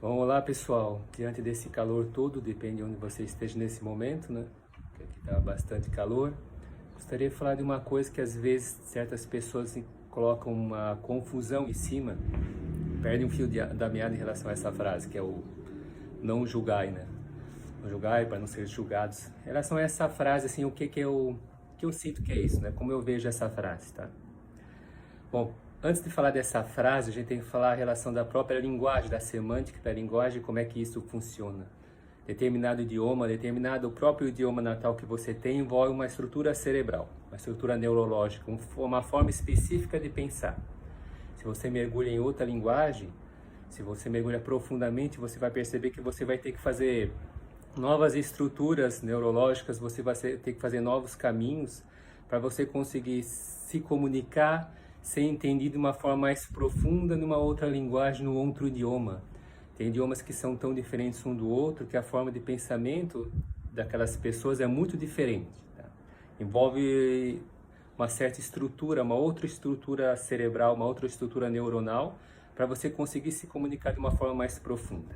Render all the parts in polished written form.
Olá pessoal, diante desse calor todo, depende de onde você esteja nesse momento, né? Porque aqui está bastante calor. Gostaria de falar de uma coisa que às vezes certas pessoas colocam uma confusão em cima, perdem um fio da meada em relação a essa frase, que é o não julgai, né? Não julgai para não ser julgados. Em relação a essa frase, assim, o que eu sinto que é isso, né? Como eu vejo essa frase, tá? Bom, antes de falar dessa frase, a gente tem que falar a relação da própria linguagem, da semântica da linguagem, como é que isso funciona. Determinado idioma, o próprio idioma natal que você tem envolve uma estrutura cerebral, uma estrutura neurológica, uma forma específica de pensar. Se você mergulha em outra linguagem, se você mergulha profundamente, você vai perceber que você vai ter que fazer novas estruturas neurológicas, você vai ter que fazer novos caminhos para você conseguir se comunicar, ser entendido de uma forma mais profunda numa outra linguagem, num outro idioma. Tem idiomas que são tão diferentes um do outro que a forma de pensamento daquelas pessoas é muito diferente. Tá? Envolve uma certa estrutura, uma outra estrutura cerebral, uma outra estrutura neuronal, para você conseguir se comunicar de uma forma mais profunda.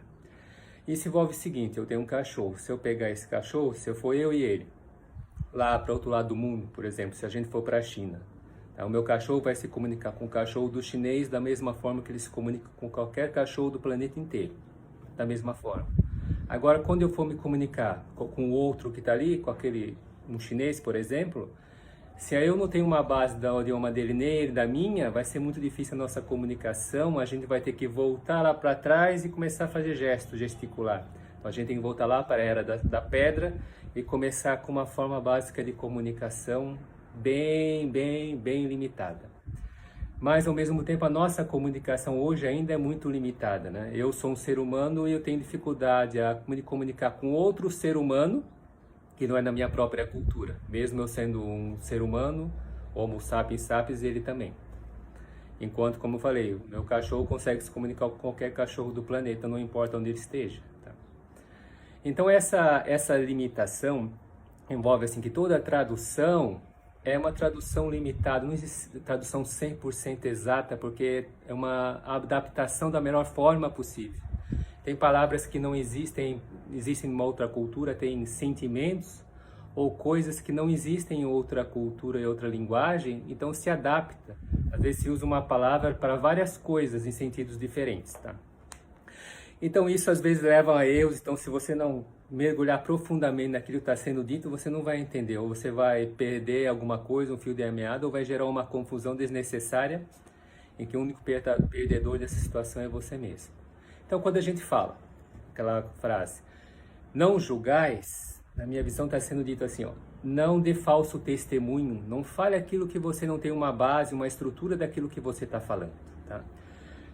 Isso envolve o seguinte: eu tenho um cachorro. Se eu pegar esse cachorro, se eu for eu e ele, lá para o outro lado do mundo, por exemplo, se a gente for para a China, o meu cachorro vai se comunicar com o cachorro do chinês da mesma forma que ele se comunica com qualquer cachorro do planeta inteiro, da mesma forma. Agora, quando eu for me comunicar com o outro que está ali, um chinês, por exemplo, se eu não tenho uma base do idioma dele nem ele da minha, vai ser muito difícil a nossa comunicação, a gente vai ter que voltar lá para trás e começar a fazer gesticular. Então a gente tem que voltar lá para a era da pedra e começar com uma forma básica de comunicação bem limitada. Mas ao mesmo tempo a nossa comunicação hoje ainda é muito limitada, né? Eu sou um ser humano e eu tenho dificuldade a me comunicar com outro ser humano que não é da minha própria cultura, mesmo eu sendo um ser humano, Homo sapiens sapiens, ele também. Enquanto, como eu falei, o meu cachorro consegue se comunicar com qualquer cachorro do planeta, não importa onde ele esteja. Tá? Então essa limitação envolve assim que toda tradução é uma tradução limitada, não existe tradução 100% exata, porque é uma adaptação da melhor forma possível. Tem palavras que não existem em uma outra cultura, tem sentimentos ou coisas que não existem em outra cultura e outra linguagem, então se adapta. Às vezes se usa uma palavra para várias coisas em sentidos diferentes, tá? Então isso às vezes leva a erros, então se você não mergulhar profundamente naquilo que está sendo dito, você não vai entender, ou você vai perder alguma coisa, um fio de meada, ou vai gerar uma confusão desnecessária, em que o único perdedor dessa situação é você mesmo. Então quando a gente fala aquela frase, não julgais, na minha visão está sendo dito assim, ó, não dê falso testemunho, não fale aquilo que você não tem uma base, uma estrutura daquilo que você está falando, tá?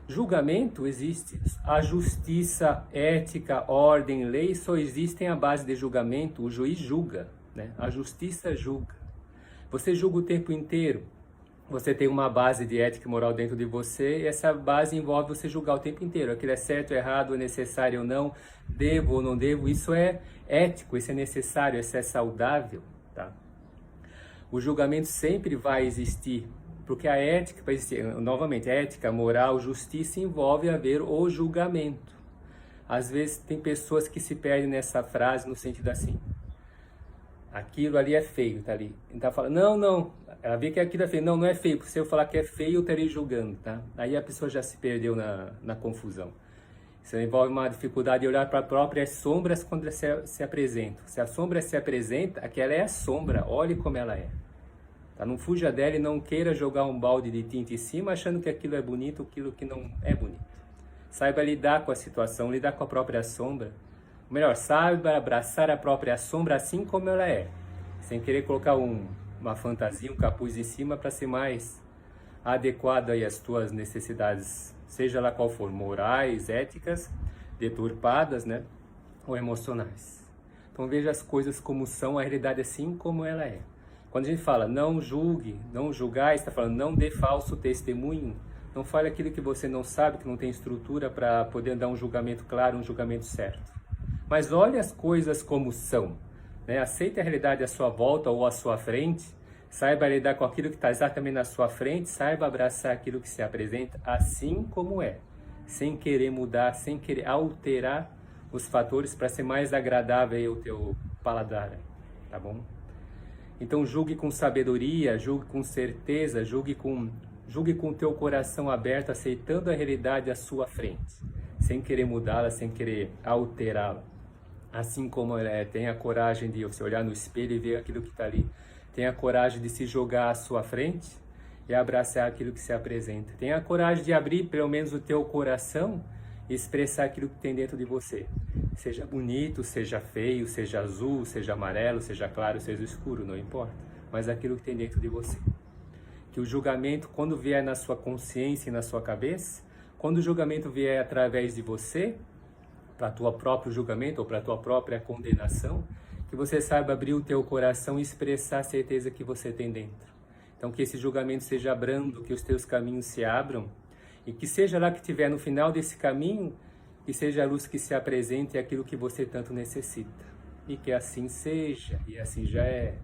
Julgamento existe, a justiça, ética, ordem, lei só existem à base de julgamento, o juiz julga, né? A justiça julga. Você julga o tempo inteiro, você tem uma base de ética e moral dentro de você e essa base envolve você julgar o tempo inteiro, aquilo é certo, errado, é necessário ou não, devo ou não devo, isso é ético, isso é necessário, isso é saudável, tá? O julgamento sempre vai existir, porque a ética, para existir, novamente, ética, moral, justiça envolve haver o julgamento. Às vezes tem pessoas que se perdem nessa frase no sentido assim, aquilo ali é feio, tá ali. Então fala, não, ela vê que aquilo é feio, não é feio, porque se eu falar que é feio eu estarei julgando, tá? Aí a pessoa já se perdeu na confusão. Isso envolve uma dificuldade de olhar para as próprias sombras quando se apresentam. Se a sombra se apresenta, aquela é a sombra, olhe como ela é. Tá? Não fuja dela e não queira jogar um balde de tinta em cima achando que aquilo é bonito, aquilo que não é bonito. Saiba lidar com a situação, lidar com a própria sombra. Ou melhor, saiba abraçar a própria sombra assim como ela é, sem querer colocar uma fantasia, um capuz em cima para ser mais adequado aí às tuas necessidades, seja lá qual for, morais, éticas, deturpadas, né, ou emocionais. Então veja as coisas como são, a realidade assim como ela é. Quando a gente fala não julgue, não julgar, está falando não dê falso testemunho, não fale aquilo que você não sabe, que não tem estrutura para poder dar um julgamento claro, um julgamento certo. Mas olhe as coisas como são, né? Aceite a realidade à sua volta ou à sua frente, saiba lidar com aquilo que está exatamente na sua frente, saiba abraçar aquilo que se apresenta assim como é, sem querer mudar, sem querer alterar os fatores para ser mais agradável aí o teu paladar, tá bom? Então julgue com sabedoria, julgue com certeza, julgue com o teu coração aberto, aceitando a realidade à sua frente, sem querer mudá-la, sem querer alterá-la. Assim como tenha coragem de você olhar no espelho e ver aquilo que está ali. Tenha coragem de se jogar à sua frente e abraçar aquilo que se apresenta. Tenha coragem de abrir pelo menos o teu coração e expressar aquilo que tem dentro de você. Seja bonito, seja feio, seja azul, seja amarelo, seja claro, seja escuro, não importa. Mas aquilo que tem dentro de você. Que o julgamento, quando vier na sua consciência e na sua cabeça, quando o julgamento vier através de você, para tua próprio julgamento ou para tua própria condenação, que você saiba abrir o teu coração e expressar a certeza que você tem dentro. Então que esse julgamento seja brando, que os teus caminhos se abram e que seja lá que estiver no final desse caminho, que seja a luz que se apresente aquilo que você tanto necessita. E que assim seja, e assim já é.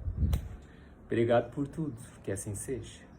Obrigado por tudo, que assim seja.